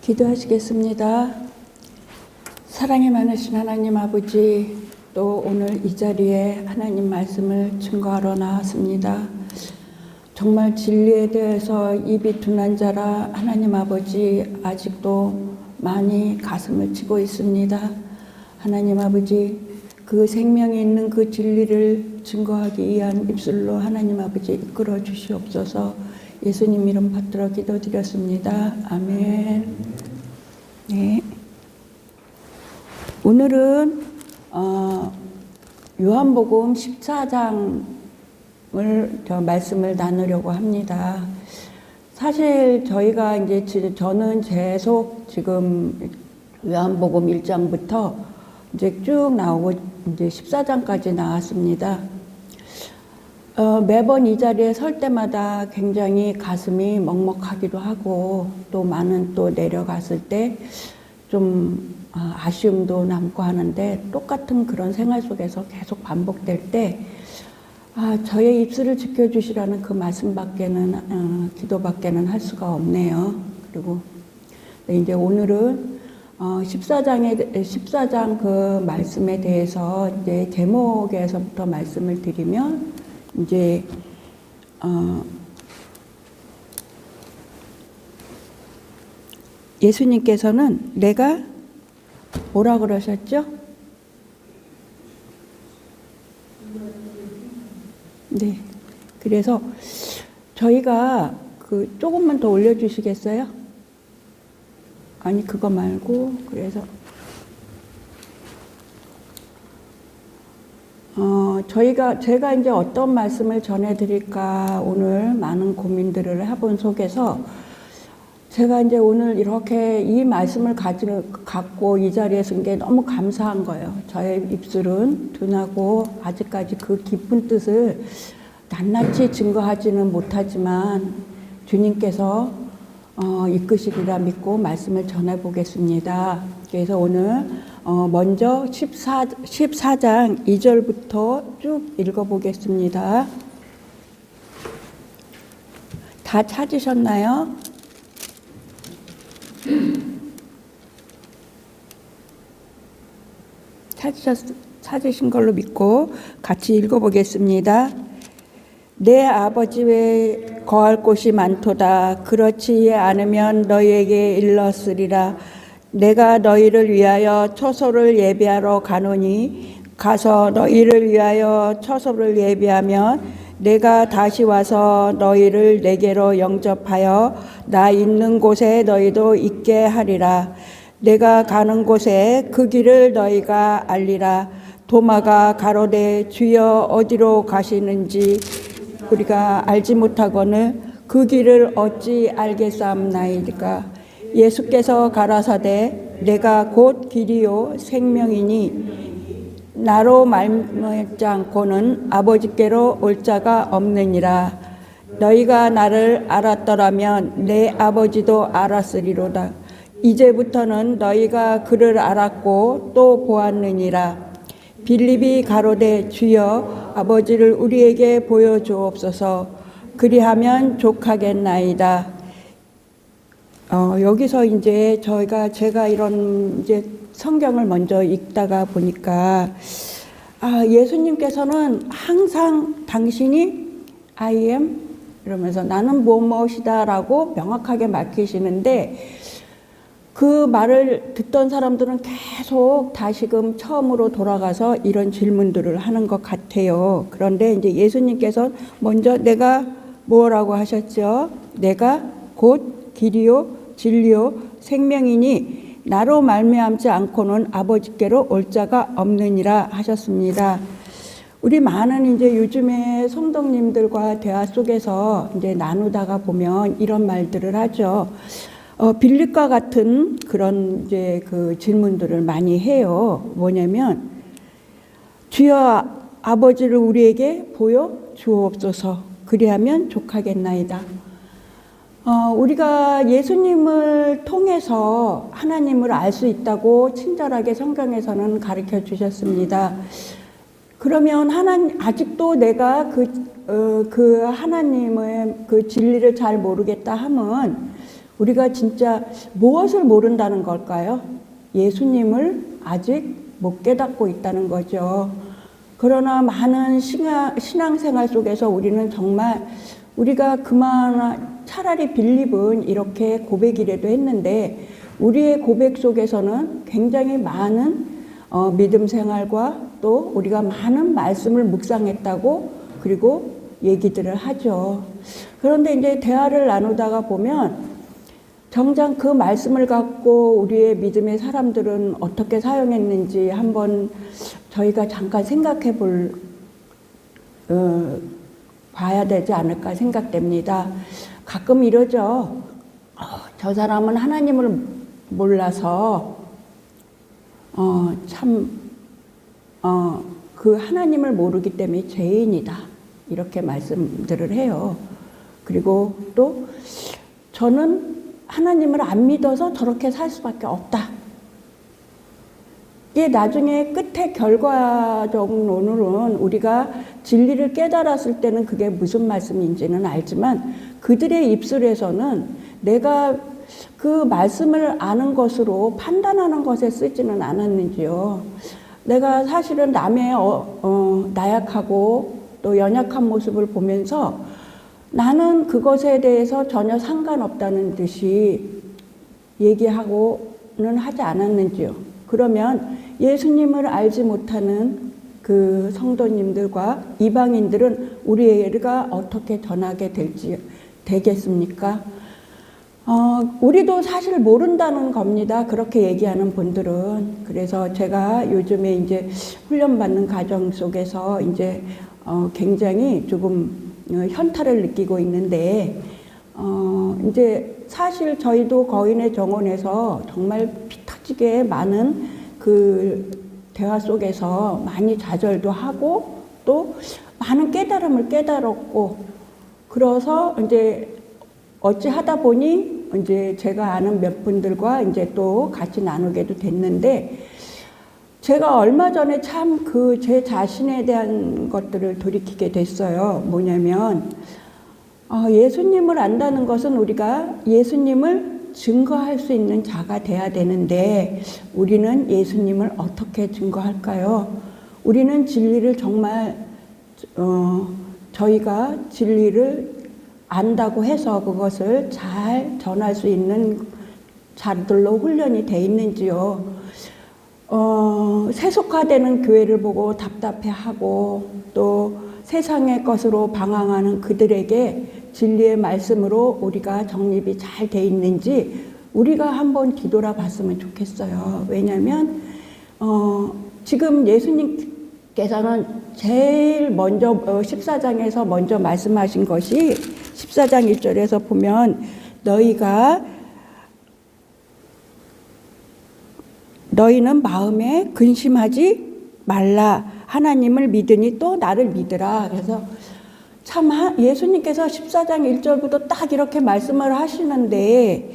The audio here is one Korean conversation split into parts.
기도하시겠습니다. 사랑이 많으신 하나님 아버지, 또 오늘 이 자리에 하나님 말씀을 증거하러 나왔습니다. 정말 진리에 대해서 입이 둔한 자라 하나님 아버지 아직도 많이 가슴을 치고 있습니다. 하나님 아버지, 그 생명이 있는 그 진리를 증거하기 위한 입술로 하나님 아버지 이끌어 주시옵소서. 예수님 이름 받들어 기도드렸습니다. 아멘. 네. 오늘은 요한복음 14장을 말씀을 나누려고 합니다. 사실 저희가 저는 계속 지금 요한복음 1장부터 이제 쭉 나오고 이제 14장까지 나왔습니다. 매번 이 자리에 설 때마다 굉장히 가슴이 먹먹하기도 하고, 또 많은 또 내려갔을 때 좀 아쉬움도 남고 하는데, 똑같은 그런 생활 속에서 계속 반복될 때 저의 입술을 지켜주시라는 그 말씀밖에는 기도밖에는 할 수가 없네요. 그리고 이제 오늘은 14장 그 말씀에 대해서 이제 제목에서부터 말씀을 드리면, 이제 예수님께서는 내가 뭐라 그러셨죠? 네. 그래서 저희가 조금만 더 올려주시겠어요? 아니, 그거 말고, 그래서 제가 이제 어떤 말씀을 전해드릴까 오늘 많은 고민들을 해본 속에서 제가 이제 오늘 이렇게 이 말씀을 갖고 이 자리에 쓴 게 너무 감사한 거예요. 저의 입술은 둔하고 아직까지 그 깊은 뜻을 낱낱이 증거하지는 못하지만 주님께서 이끄시리라 믿고 말씀을 전해보겠습니다. 그래서 오늘 먼저 14장 2절부터 쭉 읽어보겠습니다. 다 찾으셨나요? 찾으신 걸로 믿고 같이 읽어보겠습니다. 내 아버지 외에 거할 곳이 많도다. 그렇지 않으면 너희에게 일렀으리라. 내가 너희를 위하여 처소를 예비하러 가노니 가서 너희를 위하여 처소를 예비하면 내가 다시 와서 너희를 내게로 영접하여 나 있는 곳에 너희도 있게 하리라. 내가 가는 곳에 그 길을 너희가 알리라. 도마가 가로되 주여 어디로 가시는지 우리가 알지 못하거늘 그 길을 어찌 알겠사옵나이까. 예수께서 가라사대 내가 곧 길이요 생명이니 나로 말미암지 않고는 아버지께로 올 자가 없느니라. 너희가 나를 알았더라면 내 아버지도 알았으리로다. 이제부터는 너희가 그를 알았고 또 보았느니라. 빌립이 가로되 주여 아버지를 우리에게 보여주옵소서. 그리하면 족하겠나이다. 여기서 이제 제가 이런 이제 성경을 먼저 읽다가 보니까 예수님께서는 항상 당신이 I am 이러면서 나는 무엇이다라고 명확하게 밝히시는데, 그 말을 듣던 사람들은 계속 다시금 처음으로 돌아가서 이런 질문들을 하는 것 같아요. 그런데 이제 예수님께서 먼저 내가 뭐라고 하셨죠? 내가 곧 길이요 진리요 생명이니 나로 말미암지 않고는 아버지께로 올 자가 없느니라 하셨습니다. 우리 많은 이제 요즘에 성도님들과 대화 속에서 이제 나누다가 보면 이런 말들을 하죠. 빌립과 같은 그런 이제 그 질문들을 많이 해요. 뭐냐면 주여 아버지를 우리에게 보여 주옵소서. 그리하면 족하겠나이다. 우리가 예수님을 통해서 하나님을 알 수 있다고 친절하게 성경에서는 가르쳐 주셨습니다. 그러면 아직도 내가 그 하나님의 그 진리를 잘 모르겠다 하면 우리가 진짜 무엇을 모른다는 걸까요? 예수님을 아직 못 깨닫고 있다는 거죠. 그러나 많은 신앙생활 속에서 우리는 정말 우리가 그만 차라리 빌립은 이렇게 고백이라도 했는데 우리의 고백 속에서는 굉장히 많은 믿음 생활과 또 우리가 많은 말씀을 묵상했다고 그리고 얘기들을 하죠. 그런데 이제 대화를 나누다가 보면 정작 그 말씀을 갖고 우리의 믿음의 사람들은 어떻게 사용했는지 한번 저희가 잠깐 생각해 봐야 되지 않을까 생각됩니다. 가끔 이러죠. 저 사람은 하나님을 몰라서 그 하나님을 모르기 때문에 죄인이다. 이렇게 말씀들을 해요. 그리고 또 저는 하나님을 안 믿어서 저렇게 살 수밖에 없다. 이게 나중에 끝에 결과적으로는 우리가 진리를 깨달았을 때는 그게 무슨 말씀인지는 알지만 그들의 입술에서는 내가 그 말씀을 아는 것으로 판단하는 것에 쓰지는 않았는지요. 내가 사실은 남의 나약하고 또 연약한 모습을 보면서 나는 그것에 대해서 전혀 상관없다는 듯이 얘기하고는 하지 않았는지요. 그러면 예수님을 알지 못하는 그 성도님들과 이방인들은 우리가 어떻게 전하게 되겠습니까? 우리도 사실 모른다는 겁니다. 그렇게 얘기하는 분들은. 그래서 제가 요즘에 이제 훈련받는 과정 속에서 이제 굉장히 조금 현타를 느끼고 있는데, 이제 사실 저희도 거인의 정원에서 정말 피 터지게 많은 그 대화 속에서 많이 좌절도 하고 또 많은 깨달음을 깨달았고, 그래서 이제 어찌 하다 보니 이제 제가 아는 몇 분들과 이제 또 같이 나누게도 됐는데, 제가 얼마 전에 참 그 제 자신에 대한 것들을 돌이키게 됐어요. 뭐냐면, 예수님을 안다는 것은 우리가 예수님을 증거할 수 있는 자가 돼야 되는데, 우리는 예수님을 어떻게 증거할까요? 우리는 진리를 정말, 저희가 진리를 안다고 해서 그것을 잘 전할 수 있는 자들로 훈련이 돼 있는지요. 세속화되는 교회를 보고 답답해하고 또 세상의 것으로 방황하는 그들에게 진리의 말씀으로 우리가 정립이 잘 돼 있는지 우리가 한번 뒤돌아 봤으면 좋겠어요. 왜냐하면 지금 예수님께서는 제일 먼저 14장에서 먼저 말씀하신 것이 14장 1절에서 보면 너희는 마음에 근심하지 말라. 하나님을 믿으니 또 나를 믿으라. 그래서 참 예수님께서 14장 1절부터 딱 이렇게 말씀을 하시는데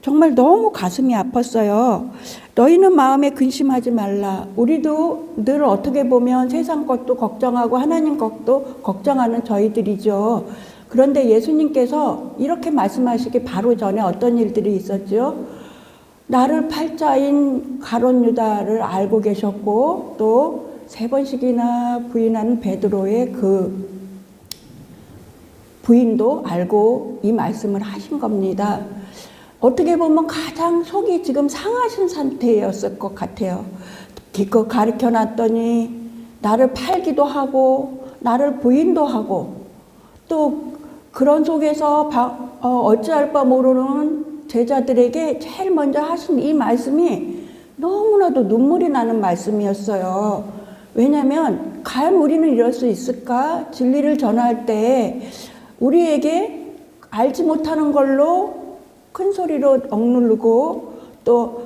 정말 너무 가슴이 아팠어요. 너희는 마음에 근심하지 말라. 우리도 늘 어떻게 보면 세상 것도 걱정하고 하나님 것도 걱정하는 저희들이죠. 그런데 예수님께서 이렇게 말씀하시기 바로 전에 어떤 일들이 있었죠? 나를 팔자인 가룟 유다를 알고 계셨고 또 3번씩이나 부인하는 베드로의 그 부인도 알고 이 말씀을 하신 겁니다. 어떻게 보면 가장 속이 지금 상하신 상태였을 것 같아요. 기껏 가르쳐 놨더니 나를 팔기도 하고 나를 부인도 하고 또 그런 속에서 어찌할 바 모르는 제자들에게 제일 먼저 하신 이 말씀이 너무나도 눈물이 나는 말씀이었어요. 왜냐하면 과연 우리는 이럴 수 있을까? 진리를 전할 때 우리에게 알지 못하는 걸로 큰 소리로 억누르고 또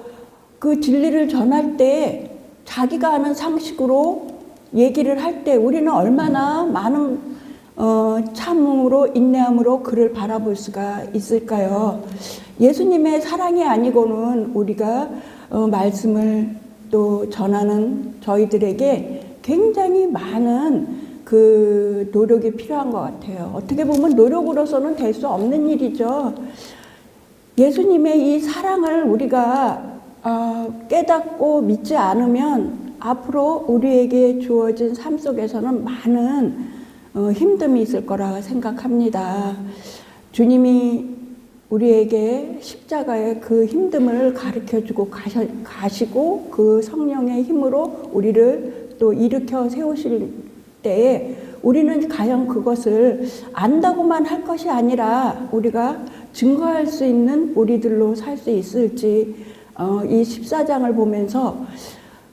그 진리를 전할 때 자기가 아는 상식으로 얘기를 할 때 우리는 얼마나 많은 참음으로 인내함으로 그를 바라볼 수가 있을까요? 예수님의 사랑이 아니고는 우리가 말씀을 또 전하는 저희들에게 굉장히 많은 그 노력이 필요한 것 같아요. 어떻게 보면 노력으로서는 될 수 없는 일이죠. 예수님의 이 사랑을 우리가 깨닫고 믿지 않으면 앞으로 우리에게 주어진 삶 속에서는 많은 힘듦이 있을 거라 생각합니다. 주님이 우리에게 십자가의 그 힘듦을 가르쳐주고 가시고 그 성령의 힘으로 우리를 또 일으켜 세우실 때에 우리는 과연 그것을 안다고만 할 것이 아니라 우리가 증거할 수 있는 우리들로 살 수 있을지 이 14장을 보면서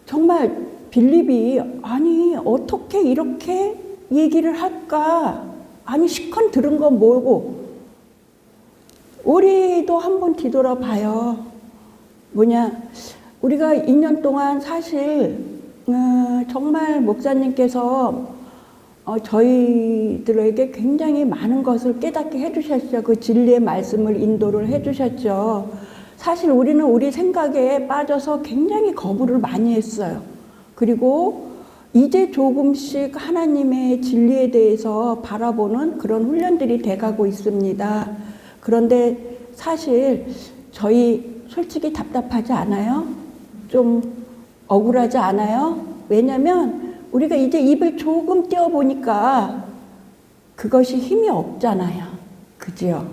정말 빌립이 아니 어떻게 이렇게 얘기를 할까? 아니 시컨 들은 건 뭐고? 우리도 한번 뒤돌아봐요. 뭐냐? 우리가 2년 동안 사실 정말 목사님께서 저희들에게 굉장히 많은 것을 깨닫게 해주셨죠. 그 진리의 말씀을 인도를 해주셨죠. 사실 우리는 우리 생각에 빠져서 굉장히 거부를 많이 했어요. 그리고 이제 조금씩 하나님의 진리에 대해서 바라보는 그런 훈련들이 돼가고 있습니다. 그런데 사실 저희 솔직히 답답하지 않아요? 좀 억울하지 않아요? 왜냐면 우리가 이제 입을 조금 떼어보니까 그것이 힘이 없잖아요. 그죠?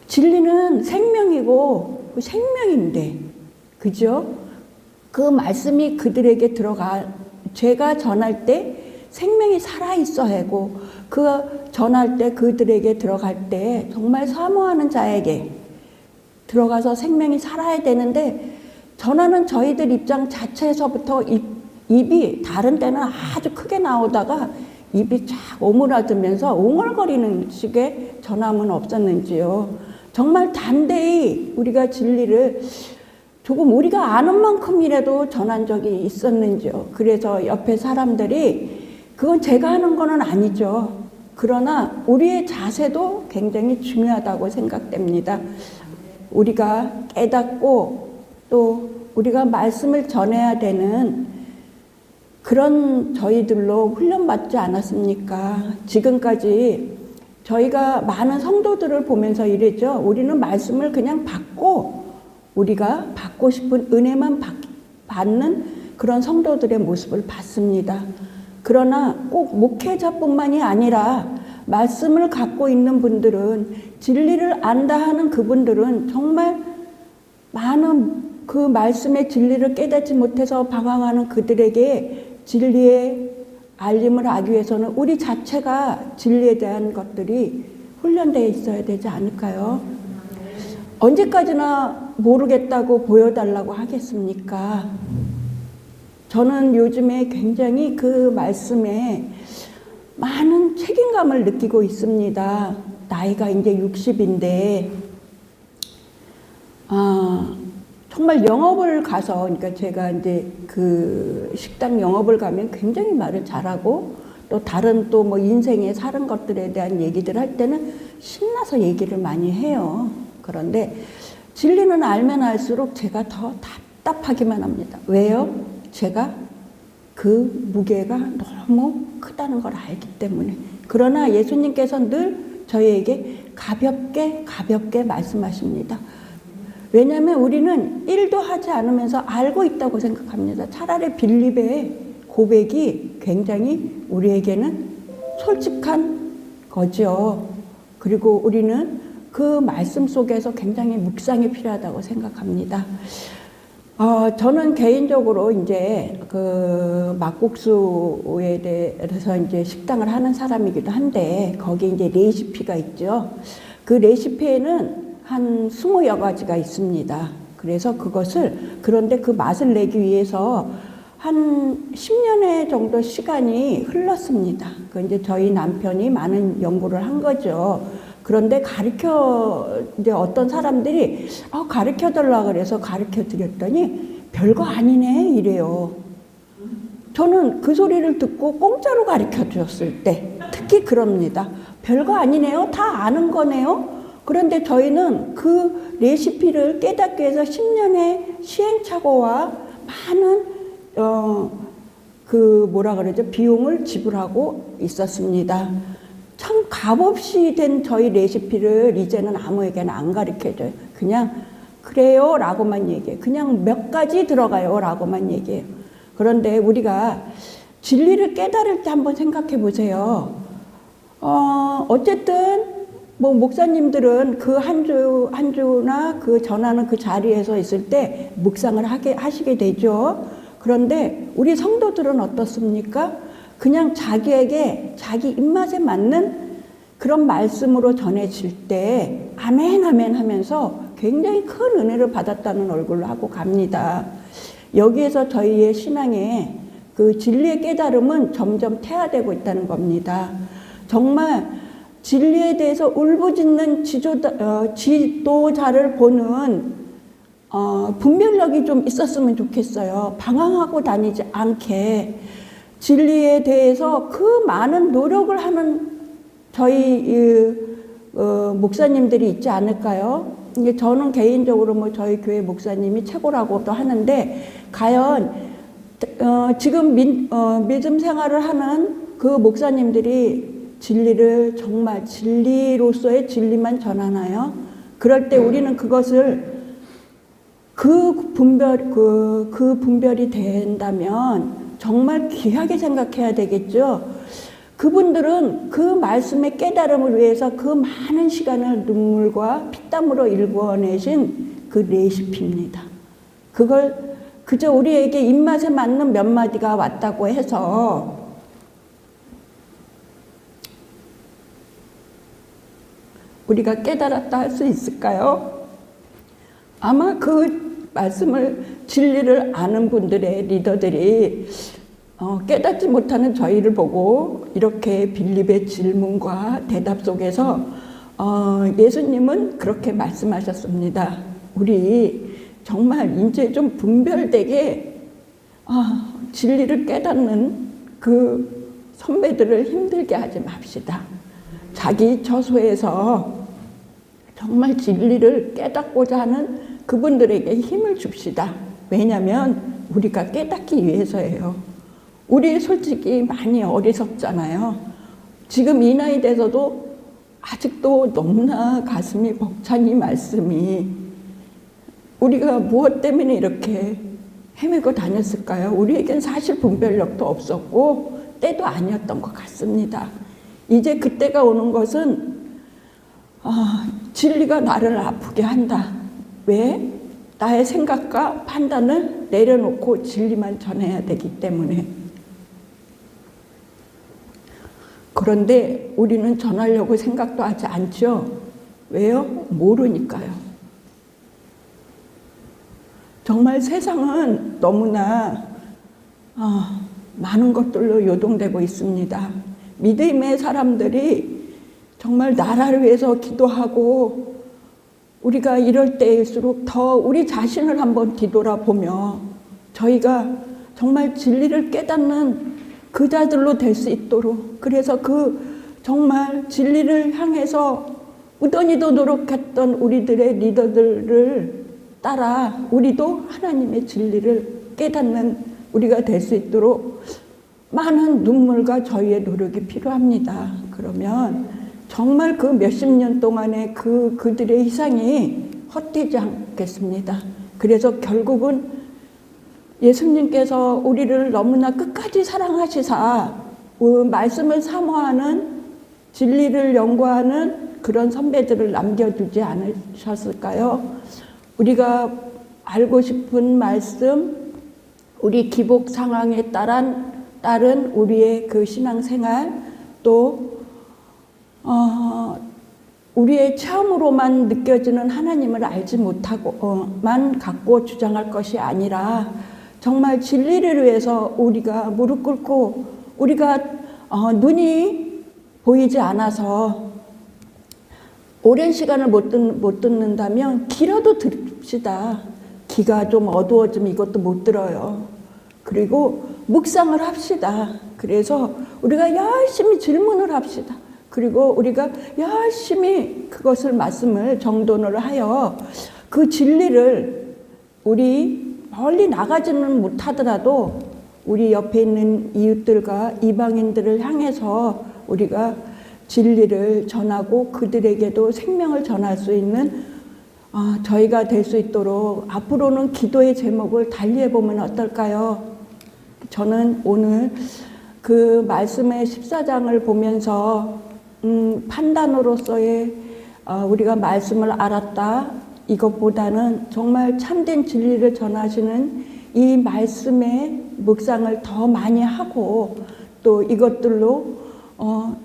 진리는 생명이고 생명인데, 그죠? 그 말씀이 그들에게 제가 전할 때 생명이 살아있어야 하고, 그 전할 때 그들에게 들어갈 때 정말 사모하는 자에게 들어가서 생명이 살아야 되는데, 전하는 저희들 입장 자체에서부터 입이 다른 때는 아주 크게 나오다가 입이 쫙 오므라들면서 옹얼거리는 식의 전함은 없었는지요. 정말 담대히 우리가 진리를 조금 우리가 아는 만큼이라도 전한 적이 있었는지요. 그래서 옆에 사람들이 그건 제가 하는 거는 아니죠. 그러나 우리의 자세도 굉장히 중요하다고 생각됩니다. 우리가 깨닫고 또 우리가 말씀을 전해야 되는 그런 저희들로 훈련받지 않았습니까? 지금까지 저희가 많은 성도들을 보면서 이랬죠. 우리는 말씀을 그냥 받고 우리가 받고 싶은 은혜만 받는 그런 성도들의 모습을 봤습니다. 그러나 꼭 목회자뿐만이 아니라 말씀을 갖고 있는 분들은, 진리를 안다 하는 그분들은 정말 많은 그 말씀의 진리를 깨닫지 못해서 방황하는 그들에게 진리의 알림을 하기 위해서는 우리 자체가 진리에 대한 것들이 훈련되어 있어야 되지 않을까요? 언제까지나 모르겠다고 보여달라고 하겠습니까? 저는 요즘에 굉장히 그 말씀에 많은 책임감을 느끼고 있습니다. 나이가 이제 60인데, 정말 영업을 가서, 그러니까 제가 이제 그 식당 영업을 가면 굉장히 말을 잘하고, 또 다른 또 뭐 인생에 사는 것들에 대한 얘기들 할 때는 신나서 얘기를 많이 해요. 그런데 진리는 알면 알수록 제가 더 답답하기만 합니다. 왜요? 제가 그 무게가 너무 크다는 걸 알기 때문에. 그러나 예수님께서 늘 저희에게 가볍게 말씀하십니다. 왜냐하면 우리는 일도 하지 않으면서 알고 있다고 생각합니다. 차라리 빌립의 고백이 굉장히 우리에게는 솔직한 거죠. 그리고 우리는 그 말씀 속에서 굉장히 묵상이 필요하다고 생각합니다. 저는 개인적으로 이제 그 막국수에 대해서 이제 식당을 하는 사람이기도 한데, 거기 이제 레시피가 있죠. 그 레시피에는 한 20여 가지가 있습니다. 그래서 그런데 그 맛을 내기 위해서 한 10년의 정도 시간이 흘렀습니다. 그 이제 저희 남편이 많은 연구를 한 거죠. 그런데 이제 어떤 사람들이 가르쳐 달라 그래서 가르쳐 드렸더니 별거 아니네 이래요. 저는 그 소리를 듣고 공짜로 가르쳐 줬을 때 특히 그럽니다. 별거 아니네요. 다 아는 거네요. 그런데 저희는 그 레시피를 깨닫기 위해서 10년의 시행착오와 많은 비용을 지불하고 있었습니다. 참 값없이 된 저희 레시피를 이제는 아무에게나 안 가르쳐줘요. 그냥 그래요 라고만 얘기해요. 그냥 몇 가지 들어가요 라고만 얘기해요. 그런데 우리가 진리를 깨달을 때 한번 생각해 보세요. 어쨌든 뭐 목사님들은 그 한 주나 그 전하는 그 자리에서 있을 때 묵상을 하시게 되죠. 그런데 우리 성도들은 어떻습니까? 그냥 자기에게 자기 입맛에 맞는 그런 말씀으로 전해질 때 아멘 아멘 하면서 굉장히 큰 은혜를 받았다는 얼굴로 하고 갑니다. 여기에서 저희의 신앙의 그 진리의 깨달음은 점점 퇴화되고 있다는 겁니다. 정말 진리에 대해서 울부짖는 지도자를 보는 분별력이 좀 있었으면 좋겠어요. 방황하고 다니지 않게 진리에 대해서 그 많은 노력을 하는 저희 목사님들이 있지 않을까요? 이게 저는 개인적으로 뭐 저희 교회 목사님이 최고라고도 하는데 과연 지금 믿음 생활을 하는 그 목사님들이 진리를 정말 진리로서의 진리만 전하나요? 그럴 때 우리는 그것을 그 분별이 된다면 정말 귀하게 생각해야 되겠죠. 그분들은 그 말씀의 깨달음을 위해서 그 많은 시간을 눈물과 피땀으로 일궈내신 그 레시피입니다. 그걸 그저 우리에게 입맛에 맞는 몇 마디가 왔다고 해서 우리가 깨달았다 할 수 있을까요? 아마 그 말씀을 진리를 아는 분들의 리더들이 깨닫지 못하는 저희를 보고 이렇게 빌립의 질문과 대답 속에서 예수님은 그렇게 말씀하셨습니다. 우리 정말 이제 좀 분별되게 진리를 깨닫는 그 선배들을 힘들게 하지 맙시다. 자기 처소에서 정말 진리를 깨닫고자 하는 그분들에게 힘을 줍시다. 왜냐하면 우리가 깨닫기 위해서예요. 우리 솔직히 많이 어리석잖아요. 지금 이 나이 돼서도 아직도 너무나 가슴이 벅찬 이 말씀이 우리가 무엇 때문에 이렇게 헤매고 다녔을까요? 우리에겐 사실 분별력도 없었고 때도 아니었던 것 같습니다. 이제 그때가 오는 것은 진리가 나를 아프게 한다. 왜? 나의 생각과 판단을 내려놓고 진리만 전해야 되기 때문에. 그런데 우리는 전하려고 생각도 하지 않죠. 왜요? 모르니까요. 정말 세상은 너무나 많은 것들로 요동되고 있습니다. 믿음의 사람들이 정말 나라를 위해서 기도하고 우리가 이럴 때일수록 더 우리 자신을 한번 뒤돌아보며 저희가 정말 진리를 깨닫는 그 자들로 될 수 있도록 그래서 그 정말 진리를 향해서 무던히도 노력했던 우리들의 리더들을 따라 우리도 하나님의 진리를 깨닫는 우리가 될 수 있도록 많은 눈물과 저희의 노력이 필요합니다. 그러면 정말 그 몇십 년 동안의 그들의 희생이 헛되지 않겠습니다. 그래서 결국은 예수님께서 우리를 너무나 끝까지 사랑하시사 말씀을 사모하는 진리를 연구하는 그런 선배들을 남겨두지 않으셨을까요? 우리가 알고 싶은 말씀, 우리 기복 상황에 따른 우리의 그 신앙생활, 또 우리의 체험으로만 느껴지는 하나님을 알지 못하고만 갖고 주장할 것이 아니라 정말 진리를 위해서 우리가 무릎 꿇고 우리가 눈이 보이지 않아서 오랜 시간을 못 듣는다면 귀라도 들읍시다. 귀가 좀 어두워지면 이것도 못 들어요. 그리고 묵상을 합시다. 그래서 우리가 열심히 질문을 합시다. 그리고 우리가 열심히 그것을 말씀을 정돈을 하여 그 진리를 우리 멀리 나가지는 못하더라도 우리 옆에 있는 이웃들과 이방인들을 향해서 우리가 진리를 전하고 그들에게도 생명을 전할 수 있는 저희가 될 수 있도록 앞으로는 기도의 제목을 달리해보면 어떨까요? 저는 오늘 그 말씀의 14장을 보면서 판단으로서의 우리가 말씀을 알았다 이것보다는 정말 참된 진리를 전하시는 이 말씀의 묵상을 더 많이 하고 또 이것들로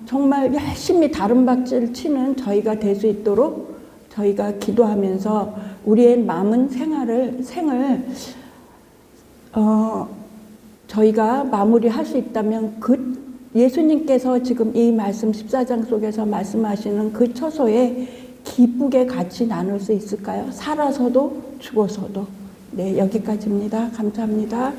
정말 열심히 다름박질 치는 저희가 될 수 있도록 저희가 기도하면서 우리의 남은 생을 저희가 마무리할 수 있다면 그 예수님께서 지금 이 말씀 14장 속에서 말씀하시는 그 처소에 기쁘게 같이 나눌 수 있을까요? 살아서도 죽어서도. 네, 여기까지입니다. 감사합니다.